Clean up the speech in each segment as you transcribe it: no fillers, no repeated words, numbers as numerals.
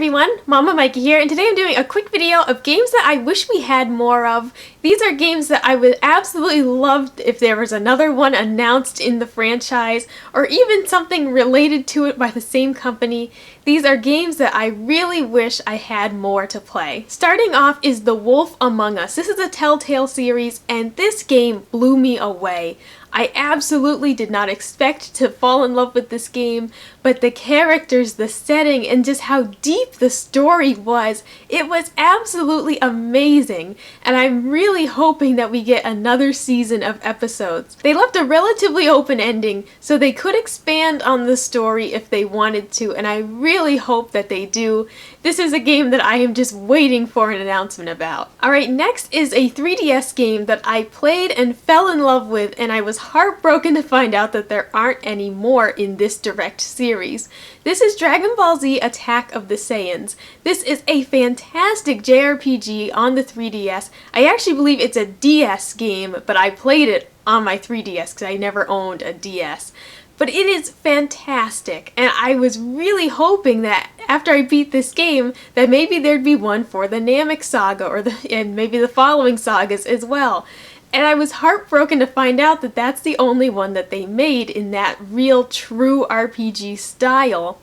everyone, Mama Mikey here, and today I'm doing a quick video of games that I wish we had more of. These are games that I would absolutely love if there was another one announced in the franchise, or even something related to it by the same company. These are games that I really wish I had more to play. Starting off is The Wolf Among Us. This is a Telltale series, and this game blew me away. I absolutely did not expect to fall in love with this game, but the characters, the setting, and just how deep the story was, it was absolutely amazing, and I'm really hoping that we get another season of episodes. They left a relatively open ending, so they could expand on the story if they wanted to, and I really hope that they do. This is a game that I am just waiting for an announcement about. Alright, next is a 3DS game that I played and fell in love with, and I was heartbroken to find out that there aren't any more in this direct series. This is Dragon Ball Z Attack of the Saiyans. This is a fantastic JRPG on the 3DS. I actually believe it's a DS game, but I played it on my 3DS because I never owned a DS. But it is fantastic, and I was really hoping that after I beat this game that maybe there'd be one for the Namek Saga and maybe the following sagas as well. And I was heartbroken to find out that that's the only one that they made in that real true RPG style.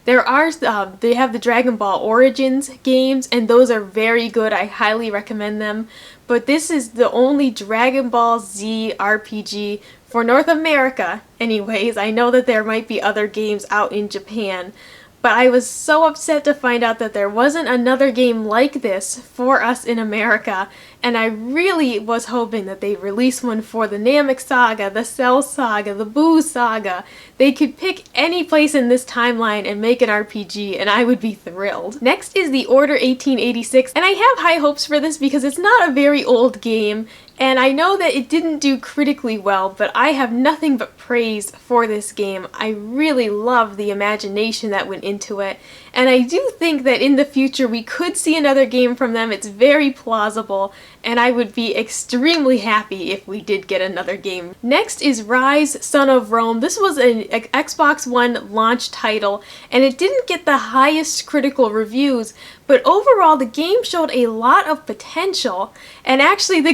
They have the Dragon Ball Origins games, and those are very good. I highly recommend them. But this is the only Dragon Ball Z RPG for North America. Anyways, I know that there might be other games out in Japan, but I was so upset to find out that there wasn't another game like this for us in America, and I really was hoping that they'd release one for the Namek Saga, the Cell Saga, the Boo Saga. They could pick any place in this timeline and make an RPG, and I would be thrilled. Next is The Order 1886, and I have high hopes for this because it's not a very old game, and I know that it didn't do critically well, but I have nothing but praise for this game. I really love the imagination that went into it, and I do think that in the future we could see another game from them. It's very plausible, and I would be extremely happy if we did get another game. Next is Rise, Son of Rome. This was an Xbox One launch title, and it didn't get the highest critical reviews, but overall the game showed a lot of potential, and actually the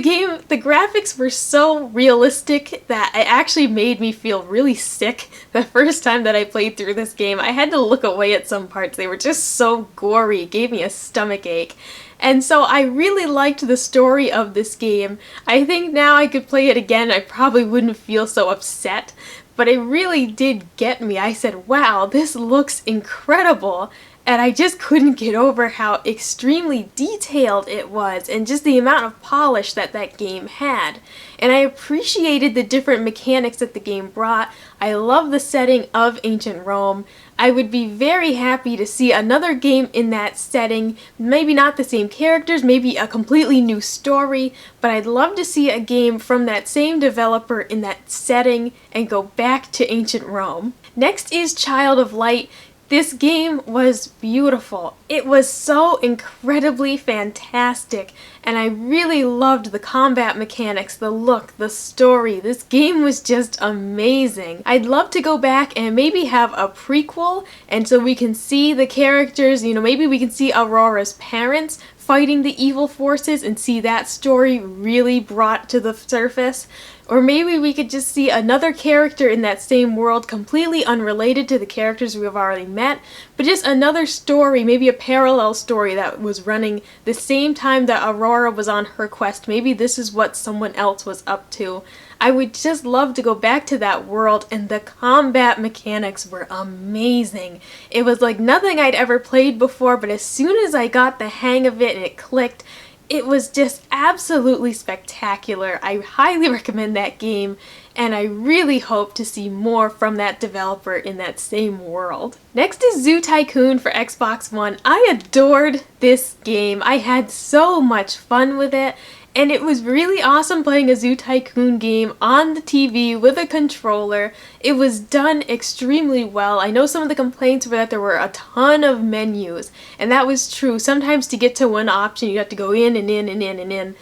graphics were so realistic that it actually made me feel really sick the first time that I played through this game. I had to look away at some parts. They were just so gory. It gave me a stomach ache. And so I really liked the story of this game. I think now I could play it again, I probably wouldn't feel so upset, but it really did get me. I said, wow, this looks incredible. And I just couldn't get over how extremely detailed it was and just the amount of polish that that game had. And I appreciated the different mechanics that the game brought. I love the setting of ancient Rome. I would be very happy to see another game in that setting. Maybe not the same characters, maybe a completely new story, but I'd love to see a game from that same developer in that setting and go back to ancient Rome. Next is Child of Light. This game was beautiful. It was so incredibly fantastic, and I really loved the combat mechanics, the look, the story. This game was just amazing. I'd love to go back and maybe have a prequel, and so we can see the characters, maybe we can see Aurora's parents fighting the evil forces and see that story really brought to the surface. Or maybe we could just see another character in that same world completely unrelated to the characters we've already met, but just another story, maybe a parallel story that was running the same time that Aurora was on her quest. Maybe this is what someone else was up to. I would just love to go back to that world, and the combat mechanics were amazing. It was like nothing I'd ever played before, but as soon as I got the hang of it and it clicked, it was just absolutely spectacular. I highly recommend that game, and I really hope to see more from that developer in that same world. Next is Zoo Tycoon for Xbox One. I adored this game. I had so much fun with it, and it was really awesome playing a Zoo Tycoon game on the TV with a controller. It was done extremely well. I know some of the complaints were that there were a ton of menus, and that was true. Sometimes to get to one option you have to go in and in and in and in.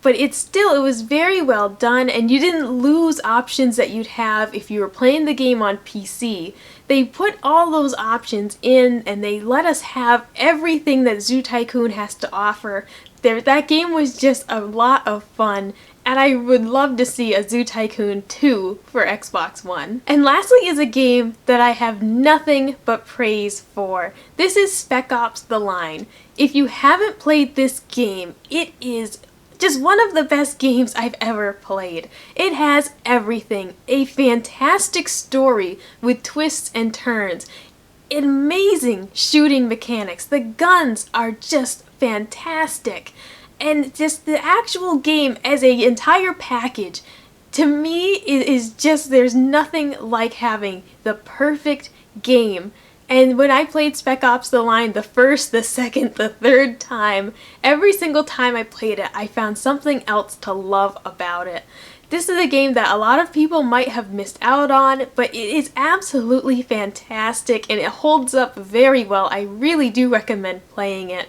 But it was very well done, and you didn't lose options that you'd have if you were playing the game on PC. They put all those options in and they let us have everything that Zoo Tycoon has to offer. That game was just a lot of fun, and I would love to see a Zoo Tycoon 2 for Xbox One. And lastly is a game that I have nothing but praise for. This is Spec Ops The Line. If you haven't played this game, it is just one of the best games I've ever played. It has everything. A fantastic story with twists and turns. Amazing shooting mechanics. The guns are just fantastic. And just the actual game as an entire package, to me, it is just, there's nothing like having the perfect game. And when I played Spec Ops The Line the first, the second, the third time, every single time I played it, I found something else to love about it. This is a game that a lot of people might have missed out on, but it is absolutely fantastic and it holds up very well. I really do recommend playing it.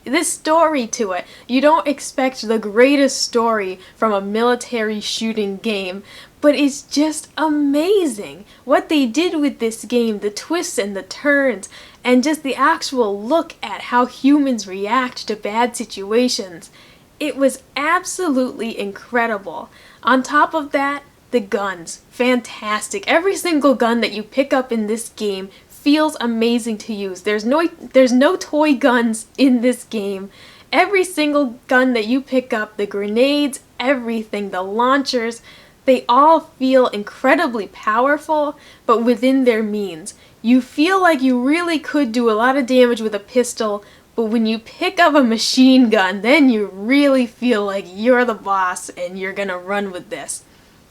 This story to it, you don't expect the greatest story from a military shooting game, but it's just amazing what they did with this game, the twists and the turns, and just the actual look at how humans react to bad situations. It was absolutely incredible. On top of that, the guns, fantastic. Every single gun that you pick up in this game feels amazing to use. There's no toy guns in this game. Every single gun that you pick up, the grenades, everything, the launchers, they all feel incredibly powerful, but within their means. You feel like you really could do a lot of damage with a pistol, but when you pick up a machine gun, then you really feel like you're the boss and you're gonna run with this.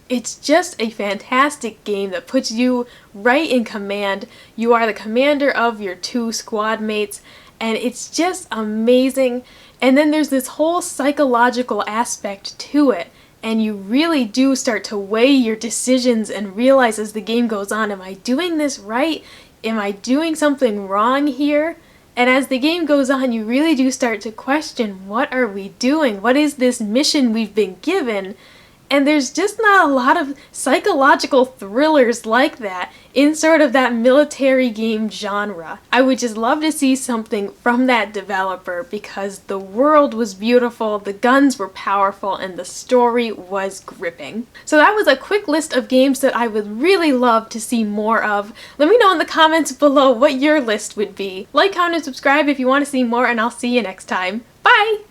It's just a fantastic game that puts you right in command. You are the commander of your two squad mates, and it's just amazing. And then there's this whole psychological aspect to it, and you really do start to weigh your decisions and realize as the game goes on, am I doing this right? Am I doing something wrong here? And as the game goes on, you really do start to question, what are we doing? What is this mission we've been given? And there's just not a lot of psychological thrillers like that in sort of that military game genre. I would just love to see something from that developer because the world was beautiful, the guns were powerful, and the story was gripping. So that was a quick list of games that I would really love to see more of. Let me know in the comments below what your list would be. Like, comment, and subscribe if you want to see more, and I'll see you next time. Bye!